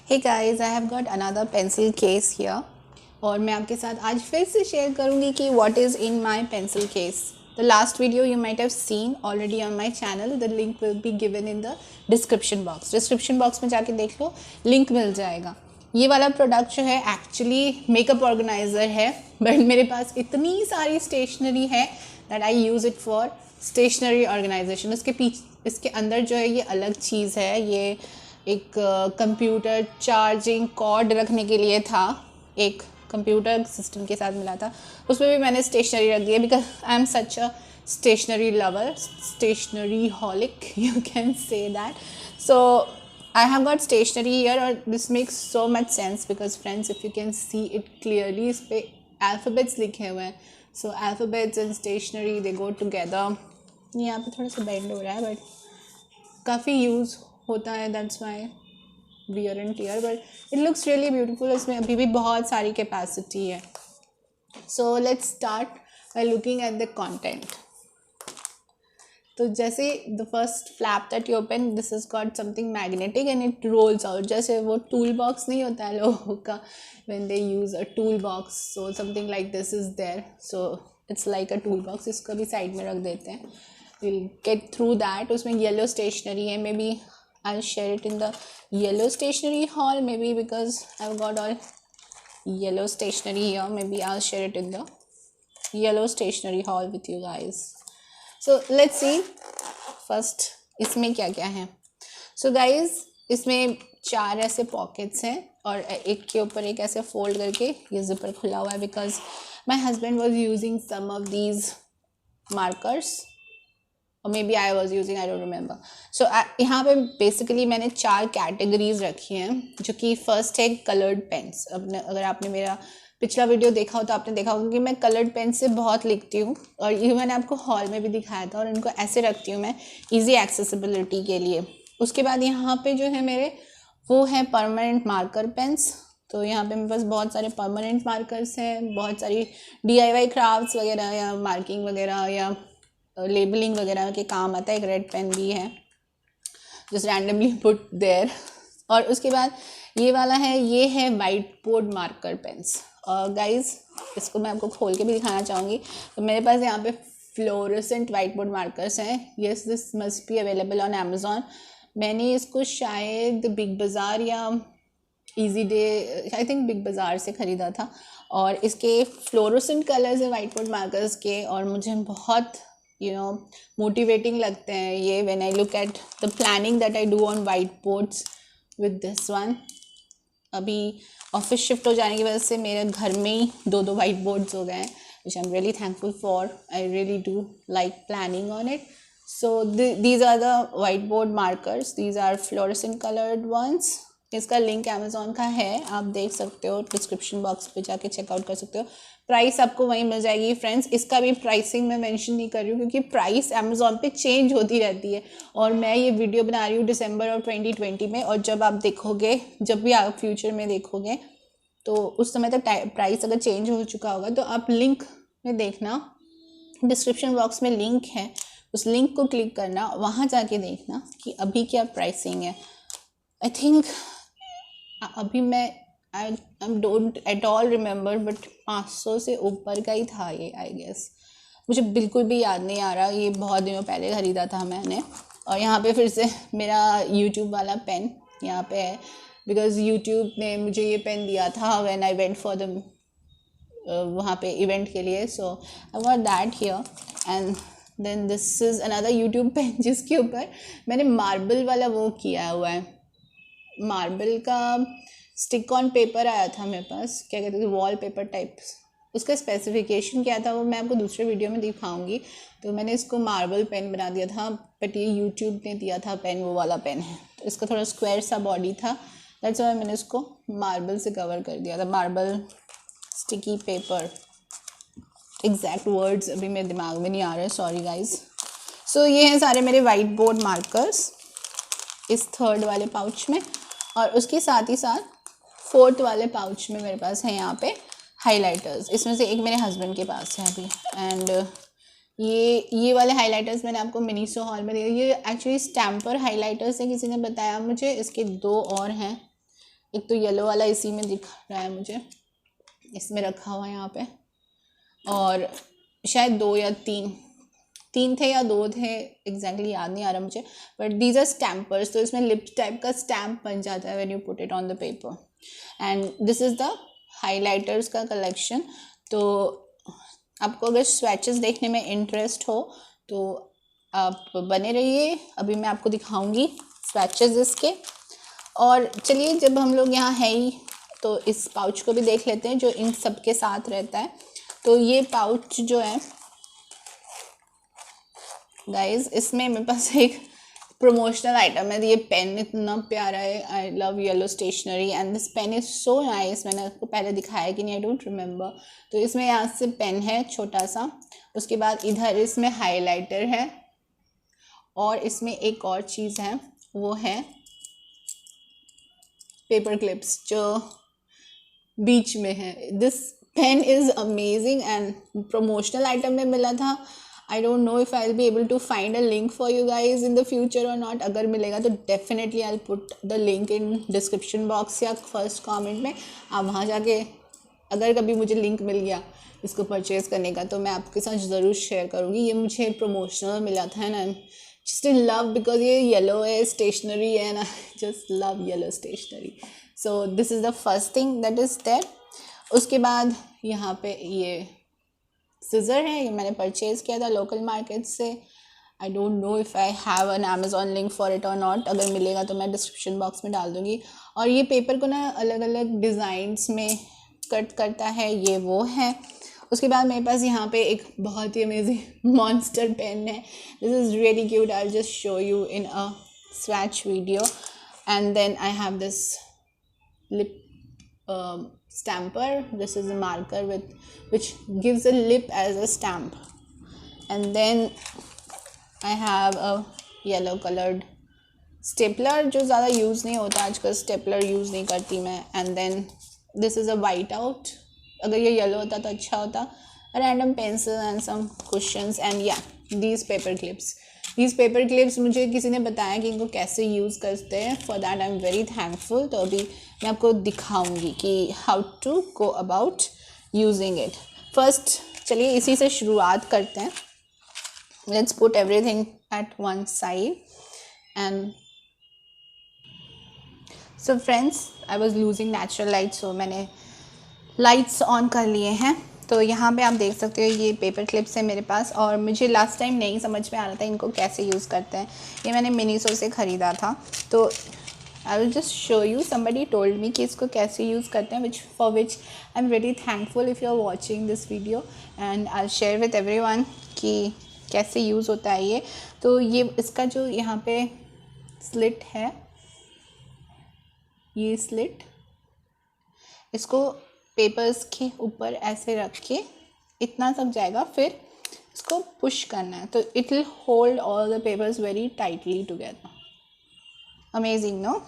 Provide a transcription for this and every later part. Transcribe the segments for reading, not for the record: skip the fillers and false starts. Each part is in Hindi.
Hey guys, I have got another pencil case here और मैं आपके साथ आज फिर से शेयर करूंगी कि what is in my pencil case. The last video you might have seen already on my channel. The link will be given in the description box में जाके देख लो, लिंक मिल जाएगा. ये वाला प्रोडक्ट जो है एक्चुअली मेकअप ऑर्गेनाइज़र है, बट मेरे पास इतनी सारी स्टेशनरी है that I use it for stationery organisation. इसके अंदर जो है ये अलग चीज़ है. ये एक कंप्यूटर चार्जिंग कॉर्ड रखने के लिए था, एक कंप्यूटर सिस्टम के साथ मिला था. उसमें भी मैंने स्टेशनरी रख दी है because I am such a stationery lover, stationeryholic, you can say that. So I have got stationery here और this makes so much sense because friends if you can see it clearly इस पे alphabets लिखे हुए हैं. So alphabets and stationery they go together. यहाँ पे थोड़ा सा bend हो रहा है but काफ़ी यूज़ होता है, that's why wear and tear, but it looks really beautiful. इसमें अभी भी बहुत सारी capacity है. So let's start by looking at the content. तो जैसे the first flap that you open, this is got something magnetic and it rolls out. जैसे वो टूल बॉक्स नहीं होता है लोगों का when they use a tool box, so something like this is there. So it's like a tool box. इसको भी साइड में रख देते हैं. Will get through that. उसमें येलो स्टेशनरी है. Maybe I share it in the yellow stationery hall, maybe because I have got all yellow stationery here. Maybe I share it in the yellow stationery haul with you guys. So let's see first इसमें क्या क्या है. सो गाइज इसमें 4 ऐसे पॉकेट्स हैं और एक के ऊपर एक ऐसे फोल्ड करके ये जिपर खुला हुआ है because my husband was using some of these markers और maybe I was using, I don't remember. So यहाँ पे बेसिकली मैंने 4 कैटेगरीज रखी हैं, जो कि फर्स्ट है कलर्ड पेन्स. अगर आपने मेरा पिछला वीडियो देखा हो तो आपने देखा होगा कि मैं कलर्ड पेन से बहुत लिखती हूँ और ये मैंने आपको हॉल में भी दिखाया था. और इनको ऐसे रखती हूँ मैं इजी एक्सेसिबिलिटी के लिए. उसके बाद यहाँ पे जो है मेरे वो है परमानेंट मार्कर पेन्स. तो यहाँ पे मेरे पास बहुत सारे परमानेंट मार्कर्स हैं, बहुत सारी DIY क्राफ्ट्स वगैरह या मार्किंग वगैरह या लेबलिंग वगैरह के काम आता है. एक रेड पेन भी है जस्ट रैंडमली पुट देयर. और उसके बाद ये वाला है, ये है white board marker pens. Guys इसको मैं आपको खोल के भी दिखाना चाहूँगी. तो मेरे पास यहाँ पे फ्लोरेसेंट वाइट बोर्ड मार्कर्स हैं. Yes, this must be available on Amazon. मैंने इसको शायद बिग बाज़ार या easy day, I think big बाज़ार से ख़रीदा था. और इसके फ्लोरेसेंट कलर्स है वाइट बोर्ड मार्कर्स के और मुझे बहुत मोटिवेटिंग लगते हैं ये when I look at the planning that I do on white boards with this one. अभी ऑफिस शिफ्ट हो जाने की वजह से मेरे घर में ही 2 वाइट बोर्ड्स हो गए हैं, which I am really thankful for. I really do like planning on it. So these are the white board markers. These are fluorescent coloured ones. इसका लिंक अमेज़ॉन का है, आप देख सकते हो. डिस्क्रिप्शन बॉक्स पे जाके चेकआउट कर सकते हो. प्राइस आपको वहीं मिल जाएगी फ्रेंड्स. इसका भी प्राइसिंग मैं मेंशन नहीं कर रही हूँ क्योंकि प्राइस अमेज़ॉन पे चेंज होती रहती है और मैं ये वीडियो बना रही हूँ दिसंबर और 2020 में. और जब आप देखोगे, जब भी आप फ्यूचर में देखोगे तो उस समय तक प्राइस अगर चेंज हो चुका होगा. तो आप लिंक में देखना, डिस्क्रिप्शन बॉक्स में लिंक है, उस लिंक को क्लिक करना, वहाँ जाके देखना कि अभी क्या प्राइसिंग है. आई थिंक अभी मैं I don't at all remember but 500 से ऊपर का ही था ये, आई गेस. मुझे बिल्कुल भी याद नहीं आ रहा. ये बहुत दिनों पहले ख़रीदा था मैंने. और यहाँ पे फिर से मेरा यूट्यूब वाला पेन यहाँ पे है बिकॉज यूट्यूब ने मुझे ये पेन दिया था when I went for the वहाँ पे इवेंट के लिए. So I got that here. And then this is another YouTube pen जिसके ऊपर मैंने मार्बल वाला वो किया हुआ है. मार्बल का स्टिक ऑन पेपर आया था मेरे पास, क्या कहते थे, वॉल पेपर टाइप. उसका स्पेसिफिकेशन क्या था वो मैं आपको दूसरे वीडियो में दिखाऊंगी. तो मैंने इसको मार्बल पेन बना दिया था, बट ये यूट्यूब ने दिया था पेन, वो वाला पेन है. तो इसका थोड़ा स्क्वायर सा बॉडी था, दैट्स व्हाई मैंने इसको मार्बल से कवर कर दिया था. Marble sticky paper, exact words अभी मेरे दिमाग में नहीं आ रहे, सॉरी गाइज. सो ये हैं सारे मेरे वाइट बोर्ड मार्कर्स इस 3rd वाले पाउच में. और उसके साथ ही साथ 4th वाले पाउच में मेरे पास है यहाँ पे हाइलाइटर्स. इसमें से एक मेरे हस्बैंड के पास है अभी. एंड ये वाले हाइलाइटर्स मैंने आपको मिनीसो हॉल में दिए. ये एक्चुअली स्टैम्पर हाइलाइटर्स है, किसी ने बताया मुझे. इसके 2 और हैं, एक तो येलो वाला इसी में दिख रहा है मुझे, इसमें रखा हुआ है यहाँ पे, और शायद 2 या 3 थे या 2 थे, एग्जैक्टली याद नहीं आ रहा मुझे, बट दीज आर स्टैम्पर्स। तो इसमें लिप टाइप का स्टैम्प बन जाता है when you put it on the paper. And this is the highlighters का कलेक्शन। तो आपको अगर स्वैचेस देखने में इंटरेस्ट हो तो आप बने रहिए, अभी मैं आपको दिखाऊंगी स्वैचेस इसके। और चलिए, जब हम लोग यहाँ है ही तो इस पाउच को भी देख लेते हैं जो इन सब के साथ रहता है। तो ये पाउच जो है गाइज, इसमें मेरे पास एक प्रमोशनल आइटम है। ये पेन इतना प्यारा है, I love yellow stationery and this pen is so nice. मैंने आपको पहले दिखाया कि नहीं, आई डोंट रिमेंबर। तो इसमें यहाँ से पेन है छोटा सा, उसके बाद इधर इसमें हाइलाइटर है, और इसमें एक और चीज़ है, वो है पेपर क्लिप्स जो बीच में है। This pen is amazing and promotional item में मिला था। I don't know if I will be able to find a link for you guys in the future or not. अगर मिलेगा तो definitely I will put the link in description box या फर्स्ट कमेंट में। आप वहाँ जाके, अगर कभी मुझे लिंक मिल गया इसको परचेज़ करने का, तो मैं आपके साथ ज़रूर शेयर करूँगी। ये मुझे प्रमोशनल मिला था ना, जस्ट इन लव बिकॉज ये येलो है, स्टेशनरी है ना, just love yellow stationery. So this is the first thing that is there. उसके बाद यहाँ पे ये सीज़र है, ये मैंने परचेज़ किया था लोकल मार्केट से। आई don't know if I have an Amazon link for it और नॉट। अगर मिलेगा तो मैं डिस्क्रिप्शन बॉक्स में डाल दूँगी। और ये पेपर को ना अलग अलग डिज़ाइंस में कट करता है, ये वो है। उसके बाद मेरे पास यहाँ पे एक बहुत ही अमेजिंग मॉन्स्टर पेन है। This is really cute, I will just show you in a swatch video. And then I have this lip stamper. This is a marker which gives a lip as a stamp. And then I have a yellow colored stapler जो ज़्यादा यूज़ नहीं होता आजकल, स्टेपलर यूज़ नहीं करती मैं। And then this is a white out, अगर ये येलो होता तो अच्छा होता। Random pencil and some cushions and या these paper clips. These paper clips मुझे किसी ने बताया कि इनको कैसे यूज़ करते हैं, for that I am very thankful. तो अभी मैं आपको दिखाऊंगी कि how to go about using it. First चलिए इसी से शुरुआत करते हैं। Let's put everything at one side and so friends, I was losing natural light, so मैंने लाइट्स ऑन कर लिए हैं। तो यहाँ पे आप देख सकते हो ये पेपर क्लिप्स है मेरे पास, और मुझे लास्ट टाइम नहीं समझ में आ रहा था इनको कैसे यूज़ करते हैं। ये मैंने मिनीसो से ख़रीदा था। तो I will just show you, somebody told me कि इसको कैसे यूज़ करते हैं, for which I am very thankful if you are watching this video and I share with everyone कि कैसे यूज़ होता है ये। तो ये इसका जो यहाँ पे स्लिट है, ये स्लिट, इसको पेपर्स के ऊपर ऐसे रख के इतना तक जाएगा, फिर इसको पुश करना है तो it will hold all the papers very tightly together. Amazing no,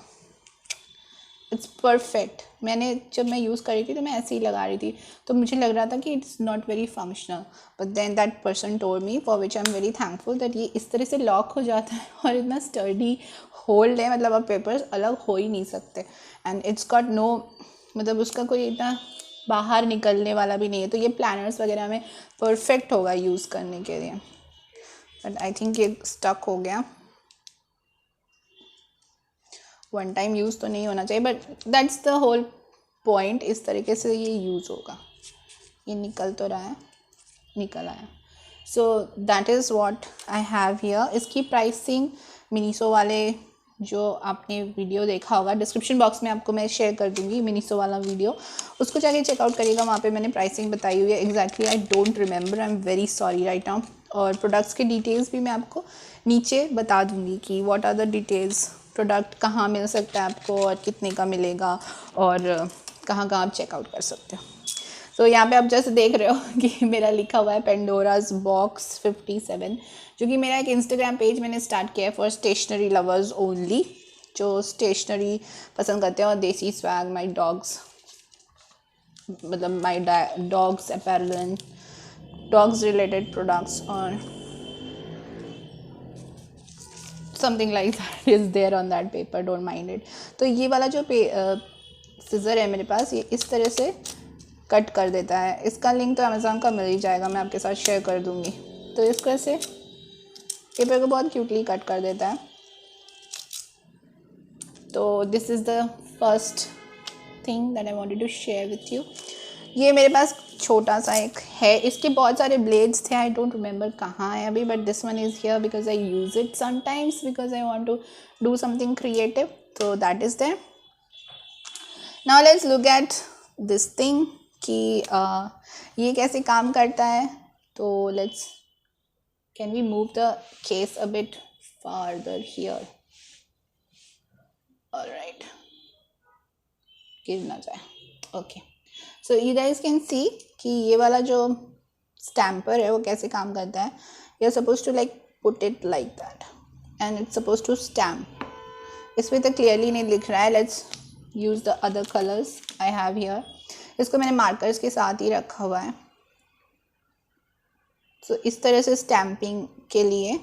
it's perfect. जब मैं यूज़ कर रही थी तो मैं ऐसे ही लगा रही थी, तो मुझे लग रहा था कि it's not very functional, but then that person told me, for which I am very thankful, that ये इस तरह से लॉक हो जाता है और इतना स्टर्डी होल्ड है, मतलब अब पेपर्स अलग हो ही नहीं सकते। एंड इट्स गॉट नो, मतलब उसका कोई इतना बाहर निकलने वाला भी नहीं है। तो ये प्लानर्स वगैरह में परफेक्ट होगा यूज़ करने के लिए। बट आई थिंक ये स्टक हो गया, वन टाइम यूज़ तो नहीं होना चाहिए, but that's the whole point. इस तरीके से ये यूज़ होगा। ये निकल तो रहा है, निकल आया। So that is what I have here. इसकी प्राइसिंग मिनीसो वाले जो आपने वीडियो देखा होगा, डिस्क्रिप्शन बॉक्स में आपको मैं शेयर कर दूँगी मिनीसो वाला वीडियो, उसको जाके चेकआउट करिएगा। वहाँ पे मैंने प्राइसिंग बताई हुई है। Exactly I don't remember, I am very sorry right now. और प्रोडक्ट्स के डिटेल्स भी मैं आपको नीचे बता दूँगी कि what are the details, product कहाँ मिल सकता है आपको और कितने का मिलेगा और कहाँ कहाँ आप चेकआउट कर सकते हो। तो यहाँ पे आप जैसे देख रहे हो कि मेरा लिखा हुआ है पेंडोराज बॉक्स 57, जो कि मेरा एक इंस्टाग्राम पेज मैंने स्टार्ट किया है फॉर स्टेशनरी लवर्स ओनली, जो स्टेशनरी पसंद करते हैं और देसी स्वैग, माई डॉग्स, मतलब my dogs apparel and dogs related products और something like that is there on that paper, don't mind it. तो ये वाला जो सिज़र है मेरे पास, ये इस तरह से कट कर देता है। इसका लिंक तो अमेज़ॉन का मिल ही जाएगा, मैं आपके साथ शेयर कर दूँगी। तो इस तरह से पेपर को बहुत क्यूटली कट कर देता है। तो this is the first thing that I wanted to share with you. ये मेरे पास छोटा सा एक है, इसके बहुत सारे ब्लेड्स थे, आई डोंट रिमेंबर कहाँ है अभी, but this one is here because I use it sometimes because I want to do something creative, तो that is there. Now let's look at this thing कि ये कैसे काम करता है। तो let's can we move the case a bit farther here, alright, गिर ना जाए। Okay, so you guys can see कि ये वाला जो स्टैम्पर है वो कैसे काम करता है। You are suppose to like put it like that and it's suppose to stamp. इसमें तो क्लियरली नहीं लिख रहा है, let's use the other colours I have here. इसको मैंने मार्कर्स के साथ ही रखा हुआ है। सो इस तरह से स्टैम्पिंग के लिए,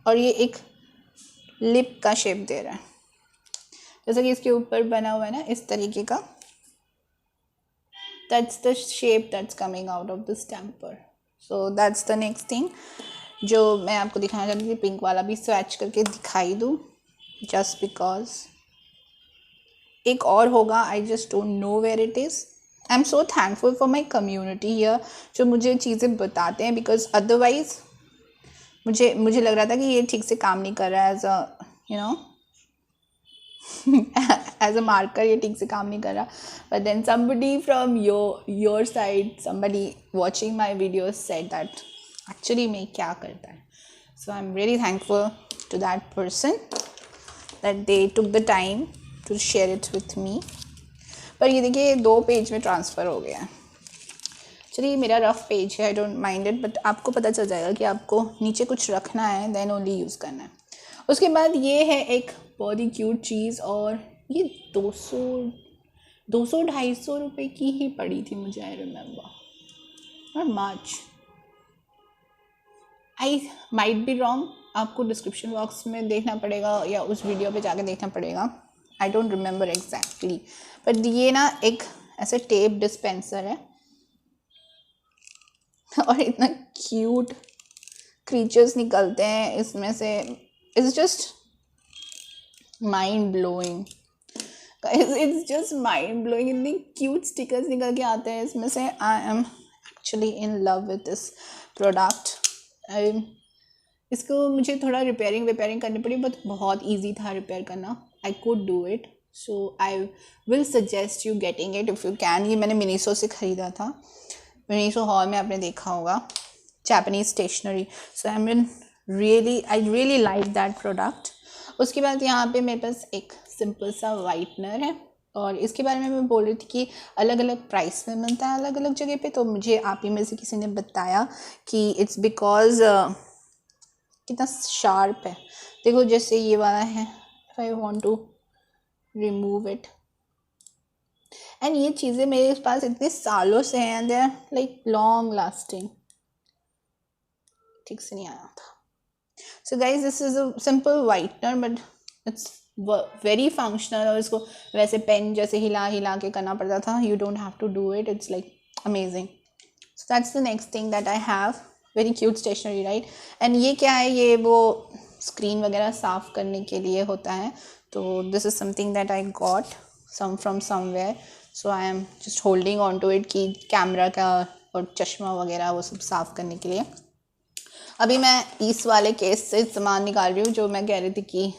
और ये एक लिप का शेप दे रहा है, जैसा कि इसके ऊपर बना हुआ है ना इस तरीके का। That's the shape that's coming out of the stamper. So that's the next thing जो मैं आपको दिखाना चाहती थी। पिंक वाला भी स्वैच करके दिखाई दूँ जस्ट बिकॉज एक और होगा, I just don't know where it is. I am so thankful for my community here जो मुझे चीज़ें बताते हैं, बिकॉज अदरवाइज मुझे लग रहा था कि ये ठीक से काम नहीं कर रहा है as a you know as a marker, ये ठीक से काम नहीं कर रहा। But then somebody from your side, somebody watching my videos said that actually में क्या करता है। So I'm really thankful to that person that they took the time to share it with me। पर ये देखिए 2 पेज में ट्रांसफ़र हो गया है। चलिए मेरा रफ पेज है, I don't mind it, but आपको पता चल जाएगा कि आपको नीचे कुछ रखना है देन ओनली यूज़ करना है। उसके बाद ये है एक बहुत ही क्यूट चीज़, और ये 200-250 रुपये की ही पड़ी थी मुझे, आई रिमेम्बर, और much, I might be wrong. आपको डिस्क्रिप्शन बॉक्स में देखना पड़ेगा या उस वीडियो पे जाके देखना पड़ेगा, आई डोंट रिमेंबर एग्जैक्टली। बट ये ना एक ऐसे टेप डिस्पेंसर है और इतना क्यूट क्रीचर्स निकलते हैं इसमें से, it's just mind blowing, it's just mind blowing. इतनी क्यूट स्टिकर्स निकल के आते हैं इसमें से। I am actually in love with this product. इसको मुझे थोड़ा रिपेयरिंग करनी पड़ी, बट बहुत ईजी था रिपेयर करना, I could do it. So I will suggest you getting it if you can. ये मैंने मिनीसो से ख़रीदा था, मिनीसो हॉल में आपने देखा होगा, Japanese stationery. So I really like that product. उसके बाद यहाँ पे मेरे पास एक सिंपल सा वाइटनर है, और इसके बारे में मैं बोल रही थी कि अलग अलग प्राइस में मिलता है अलग अलग जगह पे। तो मुझे आप ही में से किसी ने बताया कि इट्स बिकॉज कितना शार्प है। देखो जैसे ये वाला है, if I want to remove it, and ये चीज़ें मेरे पास इतने सालों से हैं, they are like long lasting. ठीक से नहीं आया था। So guys this is a simple whitener, but it's very functional, और इसको वैसे पेन जैसे हिला के करना पड़ता था। You don't have to do it, it's like amazing. So that's the next thing that I have, very cute stationery, right. And ये क्या है, ये वो स्क्रीन वगैरह साफ़ करने के लिए होता है। तो this is something that I got from somewhere, so I am just holding on to it कि कैमरा का और चश्मा वगैरह वो सब साफ़ करने के लिए। अभी मैं इस वाले केस से सामान निकाल रही हूँ जो मैं कह रही थी कि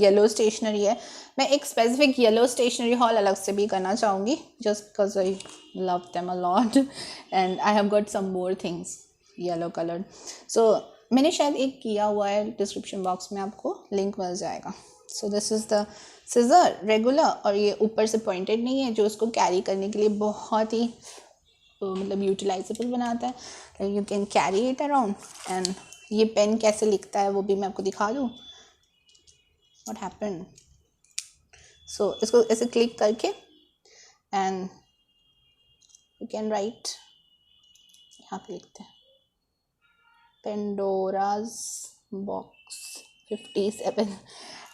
येलो स्टेशनरी है। मैं एक स्पेसिफिक येलो स्टेशनरी हॉल अलग से भी करना चाहूँगी, just because I love them a lot and I have got some more things yellow coloured. So मैंने शायद एक किया हुआ है, डिस्क्रिप्शन बॉक्स में आपको लिंक मिल जाएगा। सो this is the scissor regular, और ये ऊपर से पॉइंटेड नहीं है, जो उसको कैरी करने के लिए बहुत ही मतलब यूटिलाइजेबल बनाता है। You can carry it around. And ये पेन कैसे लिखता है वो भी मैं आपको दिखा दूँ, व्हाट हैपेंड। सो इसको ऐसे क्लिक करके एंड यू कैन राइट, यहाँ पे लिखते हैं Pandora's box 57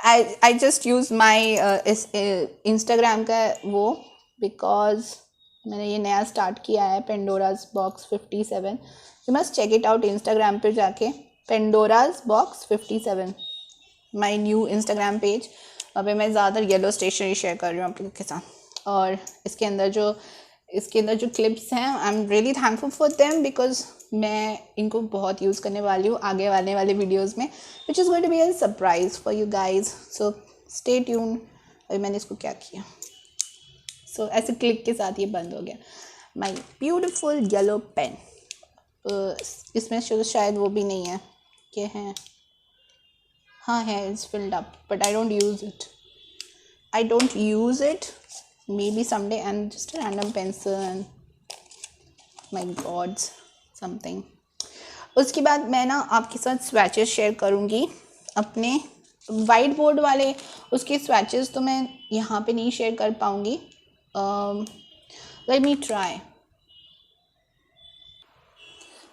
I just use my Instagram का वो, बिकॉज मैंने ये नया स्टार्ट किया है Pandora's box 57. You must check it out Instagram पे जाके, Pandora's box 57 my new Instagram page. वहाँ पे मैं ज़्यादातर येलो स्टेशनरी शेयर कर रही हूँ आप लोगों के साथ. और इसके अंदर जो क्लिप्स हैं, आई am really thankful for them, because मैं इनको बहुत यूज़ करने वाली हूँ आगे आने वाले वीडियोज़ में, which is going to be a surprise for you guys. So stay tune. अभी मैंने इसको क्या किया, सो ऐसे क्लिक के साथ ये बंद हो गया. My beautiful yellow pen. इसमें शायद वो भी नहीं है, क्या है, हाँ है, it's filled up, but I don't use it. maybe someday, and just a random pencil and my gods something. उसके बाद मैं ना आपके साथ स्वैचेस शेयर करूँगी अपने वाइट बोर्ड वाले. उसके स्वैचेस तो मैं यहाँ पे नहीं शेयर कर पाऊँगी. Let me try.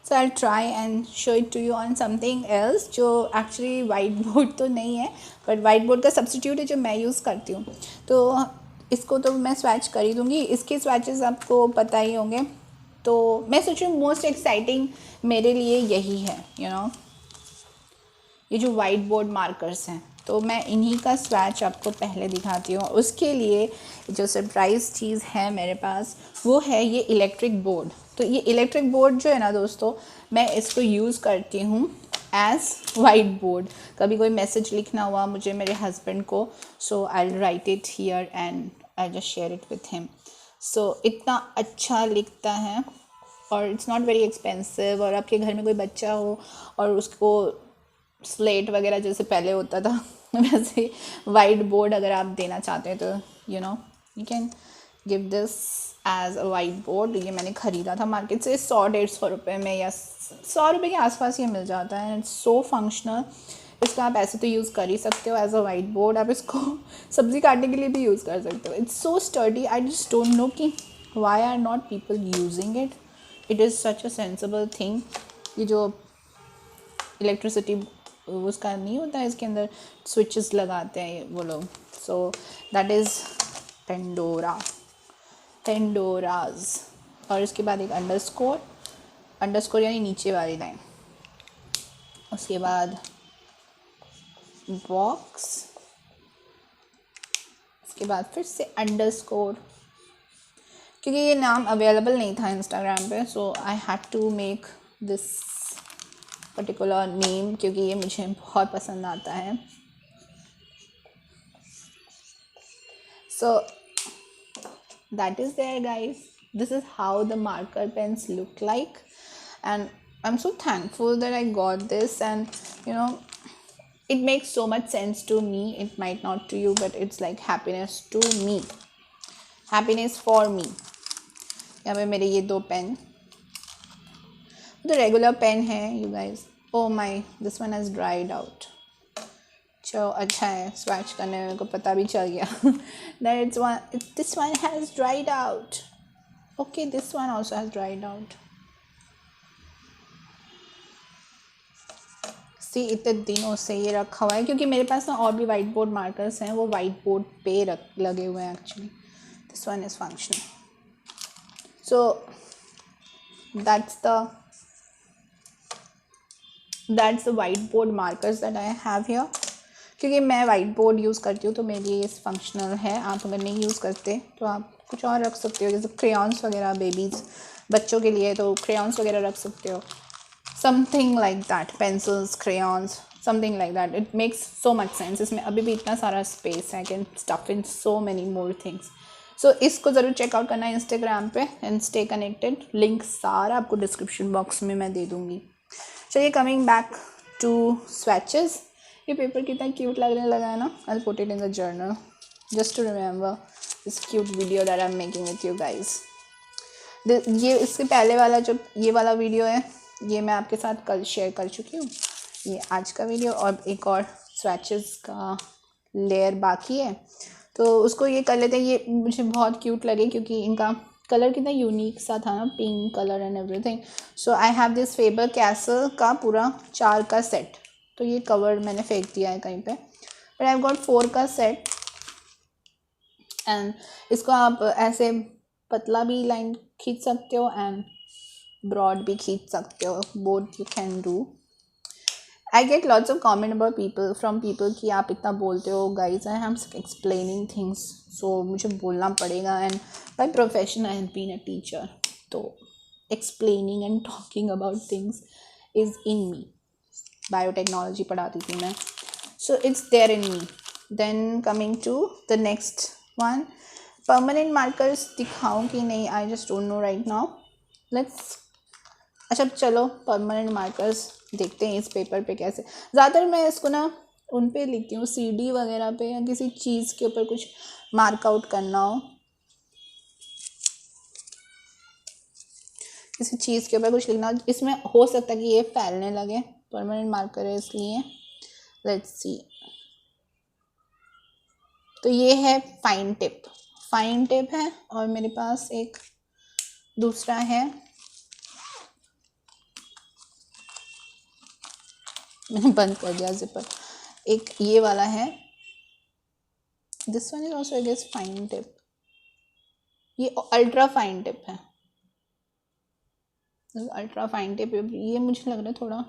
So I'll try and show it to you on something else जो एक्चुअली वाइट बोर्ड तो नहीं है, बट वाइट बोर्ड का सब्स्टिट्यूट है जो मैं यूज़ करती हूँ. तो इसको तो मैं स्वैच कर ही दूँगी. इसके स्वैचेस आपको पता ही होंगे. तो मैं सोच रही हूँ मोस्ट एक्साइटिंग मेरे लिए यही है, यू नो, ये जो वाइट बोर्ड मार्कर्स हैं. तो मैं इन्हीं का स्वैच आपको पहले दिखाती हूँ. उसके लिए जो सरप्राइज़ चीज़ है मेरे पास वो है ये इलेक्ट्रिक बोर्ड. तो ये इलेक्ट्रिक बोर्ड जो है ना दोस्तों, मैं इसको यूज़ करती हूँ एज वाइट बोर्ड. कभी कोई मैसेज लिखना हुआ मुझे मेरे हस्बैंड को, so I write it here and I just share it with him. So इतना अच्छा लिखता है और इट्स नॉट वेरी एक्सपेंसिव. और आपके घर में कोई बच्चा हो और उसको स्लेट वगैरह जैसे पहले होता था वैसे वाइट बोर्ड अगर आप देना चाहते हैं तो you can give this as a white board. ये मैंने ख़रीदा था मार्केट से 100-150 रुपये में, या 100 रुपये के आसपास ये मिल जाता है. It's so functional. इसका आप ऐसे तो यूज़ कर ही सकते हो एज अ वाइट बोर्ड. आप इसको सब्ज़ी काटने के लिए भी यूज़ कर सकते हो. It's so sturdy. I just don't know कि why are not people using it. It is such a sensible thing. ये जो इलेक्ट्रिसिटी उसका नहीं होता है, इसके अंदर स्विचेस लगाते हैं वो लोग. So that is Pandora's. और इसके बाद एक अंडरस्कोर यानी नीचे वाली लाइन. उसके बाद बॉक्स. उसके बाद फिर से अंडरस्कोर. क्योंकि ये नाम अवेलेबल नहीं था इंस्टाग्राम पे, so I had to make this particular name, क्योंकि ये मुझे बहुत पसंद आता है. सो that is there guys. This is how the marker pens look like, and I'm so thankful that I got this. And it makes so much sense to me. It might not to you, but it's like happiness to me, happiness for me. यहाँ पे मेरे ये 2 पेन तो रेगुलर पेन है you guys. Oh my, this one has dried out. चलो अच्छा है, स्वैच करने में को पता भी चल गया that this one has dried out. Okay, this one also has dried out. See, इतने दिनों से ये रखा हुआ है क्योंकि मेरे पास ना और भी वाइट बोर्ड मार्कर्स हैं, वो वाइट बोर्ड पे लगे हुए हैं actually. This one is functional. So that's the white board markers that I have here. क्योंकि मैं वाइट बोर्ड यूज़ करती हूँ तो मेरे लिए ये फंक्शनल है. आप अगर नहीं यूज़ करते तो आप कुछ और रख सकते हो, जैसे क्रेयॉन्स वगैरह. बच्चों के लिए तो क्रेयॉन्स वगैरह रख सकते हो, something like that. Pencils, crayons, something like that. It makes so much sense. इसमें अभी भी इतना सारा स्पेस है, can stuff in so many more things. So इसको ज़रूर चेकआउट करना है इंस्टाग्राम पे एंड स्टे कनेक्टेड. लिंक सारा आपको डिस्क्रिप्शन बॉक्स में मैं दे दूँगी. चलिए, कमिंग बैक टू स्वैचेस. ये पेपर कितना क्यूट लगने लगा है ना. I put it in the journal just to remember this cute video that I am making with you guys. ये इससे पहले वाला जो ये वाला वीडियो है ये मैं आपके साथ कल शेयर कर चुकी हूँ. ये आज का वीडियो और एक और स्वैचेस का लेयर बाकी है, तो उसको ये कर लेते हैं. ये मुझे बहुत क्यूट लगे क्योंकि इनका कलर कितना यूनिक सा था ना, pink colour and everything. So I have this favour castle का पूरा 4 का सेट. तो ये कवर मैंने फेंक दिया है कहीं पे, बट आई गॉट 4 का सेट एंड इसको आप ऐसे पतला भी लाइन खींच सकते हो एंड ब्रॉड भी खींच सकते हो, both you can do. I get lots of comment about people from people कि आप इतना बोलते हो guys, I am explaining things, so मुझे बोलना पड़ेगा. And by profession I have been a teacher, तो explaining and talking about things is in me. Biotechnology पढ़ाती थी मैं, so it's there in me. Then coming to the next one, permanent markers दिखाऊं कि नहीं, I just don't no right now. Let's, अच्छा चलो परमानेंट मार्कर्स देखते हैं इस पेपर पे कैसे. ज़्यादातर मैं इसको ना उन पे लिखती हूँ, सीडी वगैरह पे, या किसी चीज़ के ऊपर कुछ मार्क आउट करना हो, किसी चीज़ के ऊपर कुछ लिखना हो. इसमें हो सकता है कि ये फैलने लगे, परमानेंट मार्कर है इसलिए. Let's see. तो ये है फाइन टिप, फाइन टिप है. और मेरे पास एक दूसरा है, मैंने बंद कर दिया जिपर. एक ये वाला है, this one is also I guess fine tip. ये अल्ट्रा फाइन टिप है, अल्ट्रा फाइन टिप. ये मुझे लग रहा है थोड़ा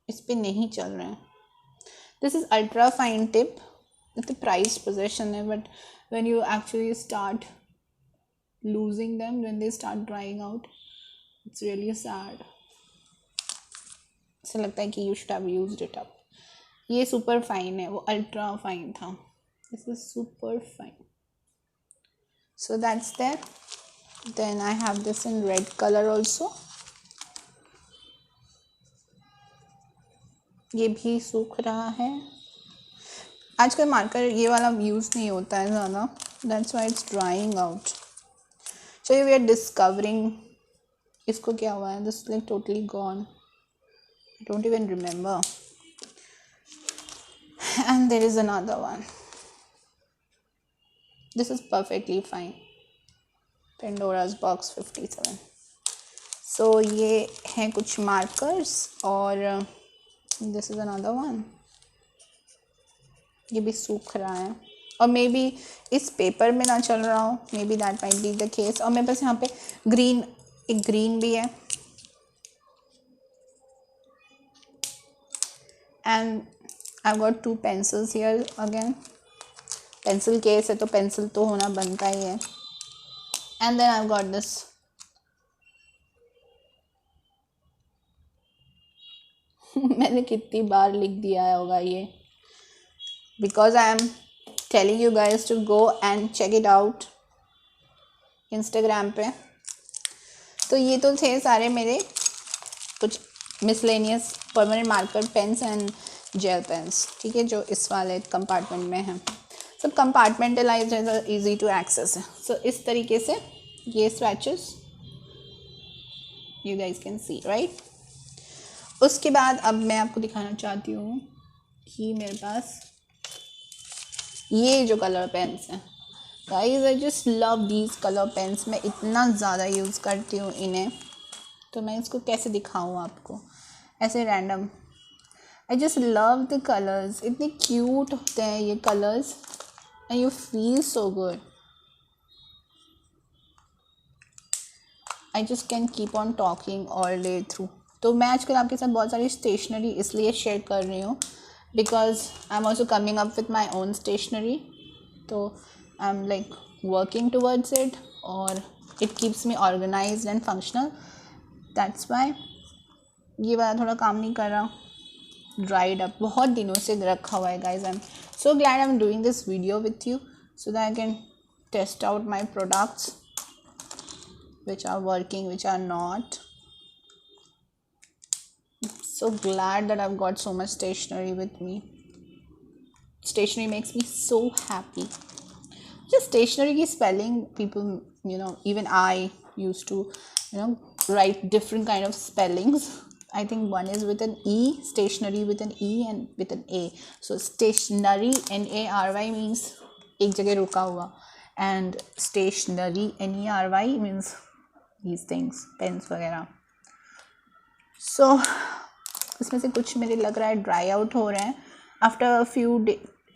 इस पे नहीं चल रहा है. This is ultra fine tip. तो प्राइज्ड पोजेशन है, but when you actually start losing them, when they start drying out, it's really sad. ऐसा लगता है कि you should have used it up. ये सुपर फाइन है, वो अल्ट्रा फाइन था. This is super fine. So that's there. Then I have this in red color also. ये भी सूख रहा है. आजकल मार्कर ये वाला यूज़ नहीं होता है ज़्यादा, that's why it's drying out. So we are discovering इसको क्या हुआ है. This is like totally gone. I don't even remember. And there is another one. This is perfectly fine. Pandora's box 57. So ये हैं कुछ markers और this is another one. ये भी सूख रहा है और मे बी इस पेपर में ना चल रहा हो, may be that might be the case. और मेरे पास यहाँ पे ग्रीन, एक ग्रीन भी है. And I got 2 pencils here again. Pencil case है तो पेंसिल तो होना बनता ही है. And then I got this. मैंने कितनी बार लिख दिया होगा ये, because I am telling you guys to go and check it out Instagram पे. तो ये तो थे सारे मेरे कुछ miscellaneous permanent marker pens and gel pens, ठीक है, जो इस वाले कंपार्टमेंट में हैं. सब कंपार्टमेंटलाइज्ड है, easy to access है. So इस तरीके से ये swatches you guys can see, right? उसके बाद अब मैं आपको दिखाना चाहती हूँ कि मेरे पास ये जो कलर पेन्स हैं. Guys I just love these colour pens. मैं इतना ज़्यादा यूज़ करती हूँ इन्हें, तो मैं इसको कैसे दिखाऊँ आपको ऐसे random. I just love the colours. इतने क्यूट होते हैं ये colours and you feel so good. I just can keep on talking all day through. तो मैं आजकल आपके साथ बहुत सारी स्टेशनरी इसलिए शेयर कर रही हूँ because I'm also coming up with my own stationery, so I'm like working towards it, or it keeps me organized and functional. That's why ये वाला थोड़ा काम नहीं कर रहा, dried up, बहुत दिनों से रखा हुआ है. guys, I'm so glad I'm doing this video with you so that I can test out my products which are working, which are not. So glad that I've got so much stationery with me. Stationery makes me so happy. Just stationery की spelling, people, you know, even I used to, you know, write different kind of spellings. I think one is with an E, stationery with an E and with an A. So stationery, N-A-R-Y means एक जगह रुका हुआ, and stationery, N-E-R-Y means these things, pens वगैरह. So इसमें से कुछ मेरे लग रहा है ड्राई आउट हो रहे हैं. After few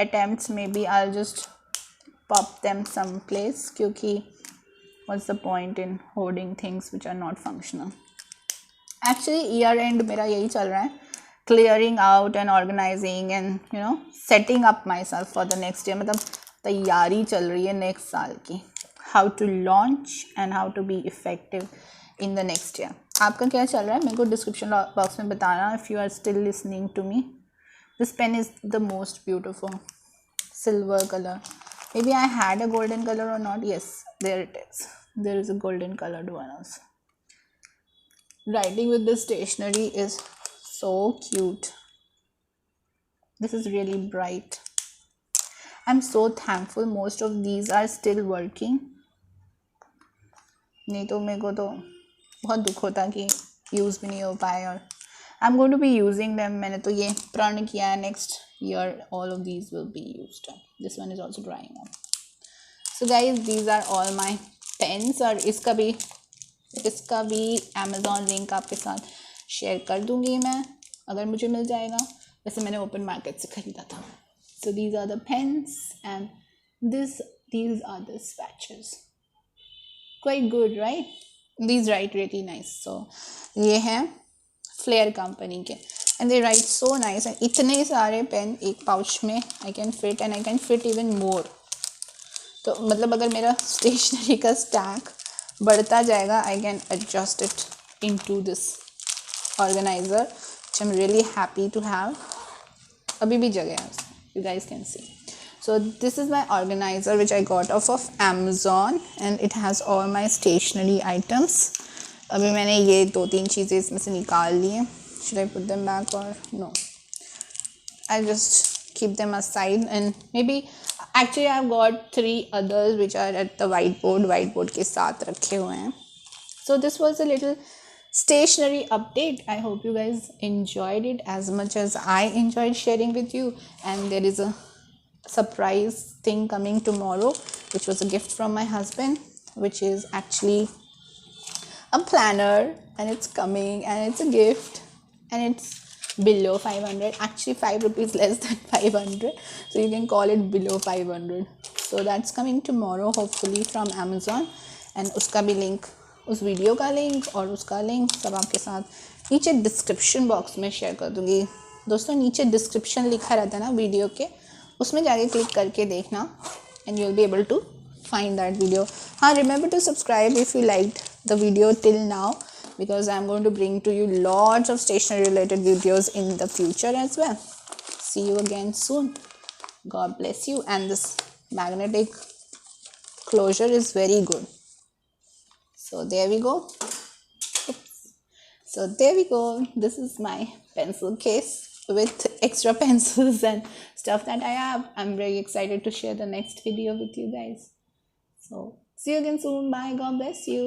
attempts maybe I'll just pop them someplace, क्योंकि what's the point in hoarding things which are not functional. Actually year end मेरा यही चल रहा है, clearing out and organizing and you know setting up myself for the next year. मतलब तैयारी चल रही है next साल की, how to launch and how to be effective in the next year. आपका क्या चल रहा है मेरे को डिस्क्रिप्शन बॉक्स में बताना if you are still listening to me. This pen is the most beautiful silver color. Maybe I had a golden color or not. Yes, there it is. There is a golden colored one also. Writing with this stationery is so cute. This is really bright. I'm so thankful most of these are still working. नहीं तो मेरे को तो बहुत दुख होता कि यूज़ भी नहीं हो पाए. और I'm going to be using them. मैंने तो ये प्रण किया है, next year all of these will be used. This one is also drying up. So guys, these are all my pens. और इसका भी Amazon लिंक आपके साथ शेयर कर दूँगी मैं, अगर मुझे मिल जाएगा. वैसे मैंने ओपन मार्केट से ख़रीदा था. So these are the pens and these are the spatches. Quite good, right? These write really nice. So ये हैं फ्लेयर कंपनी के and they write so nice. And इतने सारे पेन एक पाउच में I can fit and I can fit even more. तो मतलब अगर मेरा स्टेशनरी का स्टैक बढ़ता जाएगा I can adjust it into this organiser which I am really happy to have. अभी भी जगह है, you guys can see. So this is my organizer which I got off of Amazon and it has all my stationery items. अभी मैंने ये 2-3 चीज़ें इसमें से निकाल ली हैं. Should I put them back or no? I'll just keep them aside and maybe actually I've got 3 others which are at the whiteboard के साथ रखे हुए हैं. So this was a little stationery update. I hope you guys enjoyed it as much as I enjoyed sharing with you. And there is a surprise thing coming tomorrow which was a gift from my husband, which is actually a planner, and it's coming and it's a gift and it's below 500, actually 5 rupees less than 500, so you can call it below 500. So that's coming tomorrow hopefully from Amazon. And उसका भी लिंक, उस वीडियो का लिंक और उसका लिंक सब आपके साथ नीचे डिस्क्रिप्शन बॉक्स में शेयर कर दूँगी. दोस्तों नीचे डिस्क्रिप्शन लिखा रहता है ना वीडियो के, उसमें जाके क्लिक करके देखना and you'll be able to find that video. Remember to subscribe if you liked the video till now, because I'm going to bring to you lots of stationery related videos in the future as well. See you again soon. God bless you. And this magnetic closure is very good. So there we go. Oops. So there we go. This is my pencil case with extra pencils and stuff that I have. I'm very excited to share the next video with you guys. So see you again soon. Bye. God bless you.